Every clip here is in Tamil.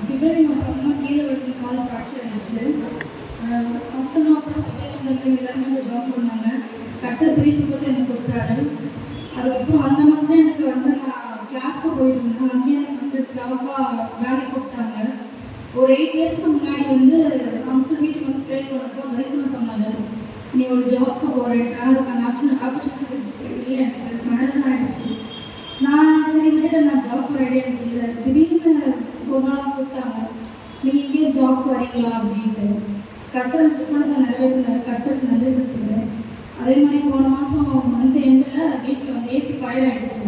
பிப்ரவரி மாதம் தான் கீழே விழுந்து கால் ஃப்ராக்சர் ஆயிடுச்சு. மொத்தமாக அப்புறம் சபையில் எல்லாருமே ஜாப் பண்ணாங்க. கட்டர் பெரிய சுகத்தை எனக்கு கொடுத்தாரு. அதுக்கப்புறம் அந்த மாதிரி எனக்கு நான் கிளாஸ்க்கு போயிட்டு இருந்தேன். அங்கேயே எனக்கு ஸ்டாஃபாக வேலைக்கு கூப்பிட்டாங்க. ஒரு 8 இயர்ஸ்க்கு முன்னாடி அங்கிள் வீட்டுக்கு ப்ரே பண்ணப்போ தரிசனம் சொன்னாங்க, நீ ஒரு ஜாப்க்கு போகிறேன்ட்டு. அதுக்கான ஆப்பர்ச்சுனிட்டி இல்லை, எனக்கு மேரேஜ் ஆகிடுச்சு. நான் சரி விட்டுட்டு நான் ஜாப் போகிற ஐடியா எனக்கு இல்லை. திடீர்னு ஒரு நாள் கூப்பிட்டாங்க, நீங்கள் இங்கேயே ஜாப் வரீங்களா அப்படின்ட்டு. கர்த்தர் சுப்பனத்தை நிறைவேற்றினார். கர்த்தருக்கு நன்றி செலுத்துகிறேன். அதே மாதிரி போன மாதம் மந்த் எண்டில் வீட்டில் ஏசி ஃபயர் ஆகிடுச்சு.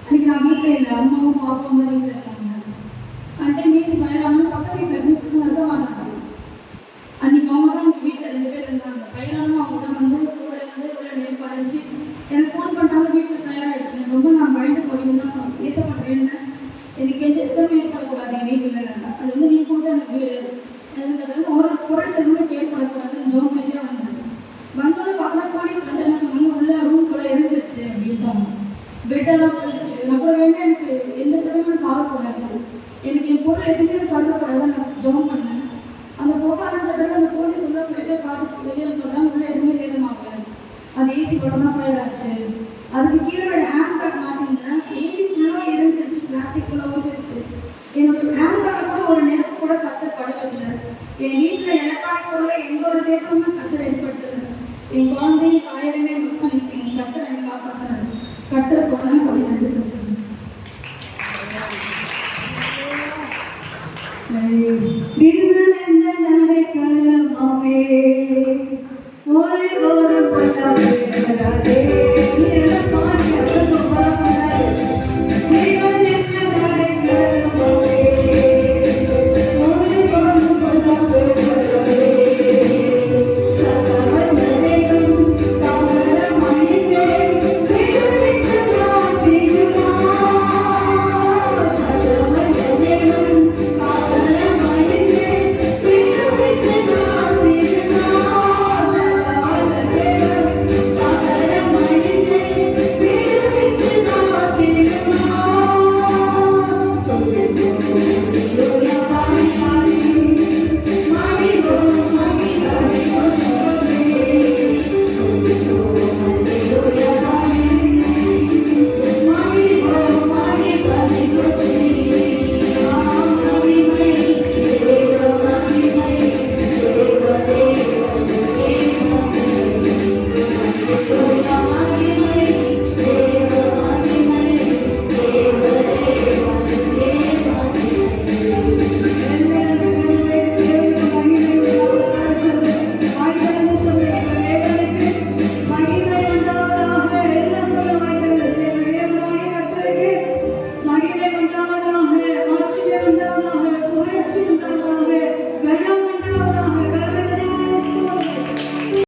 அன்றைக்கி நான் வீட்டில் இல்லை, அம்மாவும் பாப்பாவும் தான் வீட்டில் இருக்காங்க. அந்த டைம் ஏசி ஃபயர் ஆனாலும் பக்கத்து வீட்டில் பசங்க இருக்க மாட்டாங்க. அன்றைக்கி அவங்க தான் எனக்கு வீட்டில் 2 பேர் இருந்தாங்க. ஃபயர் ஆனாலும் அவங்க தான் கூட இருந்து உள்ள நெருப்பு அடைஞ்சி எனக்கு ஃபோன் பண்ணுறாங்க, வீட்டில் ஃபயர் ஆகிடுச்சு. ரொம்ப நான் பயந்து போனீங்கன்னா பேசப்படுறேன். எனக்கு எந்த சித்தமும் ஏற்படக்கூடாது என் வீட்டில். அது நீங்கள் கொடுத்த எனக்கு வீடு அதுங்கிறது ஒரு பொருள் செல்வம் ஏற்படக்கூடாதுன்னு ஜோம் பண்ணிட்டே வந்தேன். வந்தோடனே பார்த்தா போலீஸ் வந்து என்ன சொன்னாங்க, உள்ள ரூம் கூட எரிஞ்சிருச்சு அப்படின்ட்டாங்க. பெட்டெல்லாம் போயிடுச்சு. நான் கூட வேண்டாம், எனக்கு எந்த சித்தமும் ஆகக்கூடாது, எனக்கு என் பொருள் எதுவுமே கருதக்கூடாதுன்னு நான் ஜோம் பண்ணேன். அந்த புகை அடைஞ்ச பிறகு அந்த போலீஸ் உள்ள போயிட்டு பார்த்து வெளியே சொல்கிறாங்க, உள்ள எதுவுமே சேதமாகல. அந்த ஏசி படம் தான் ஃபயர் ஆச்சு. அதுக்கு கீழே ஹேண்ட் பேக் மாட்டிருந்தேன். ஏசி ஃபுல்லாக எரிஞ்சிருச்சு, பிளாஸ்டிக் ஃபுல்லாக ஊற்றிருச்சு. என்னுடைய ஹேண்ட் பேக்கில் கூட ஒரு நெருப்பு கூட கத்தர் படவில்லை. என் வீட்டில் எலக்ட்ரானிக் பொருளை எந்த ஒரு சேதமுமே கத்தர் ஏற்படுத்தலை. என் குழந்தையும் தாயருமே பண்ணிட்டு எங்கள் கத்தர் என்னை காப்பாற்றுறாரு. கத்தரை போனா அப்படி நன்றி சொல்லுங்க. ஒரு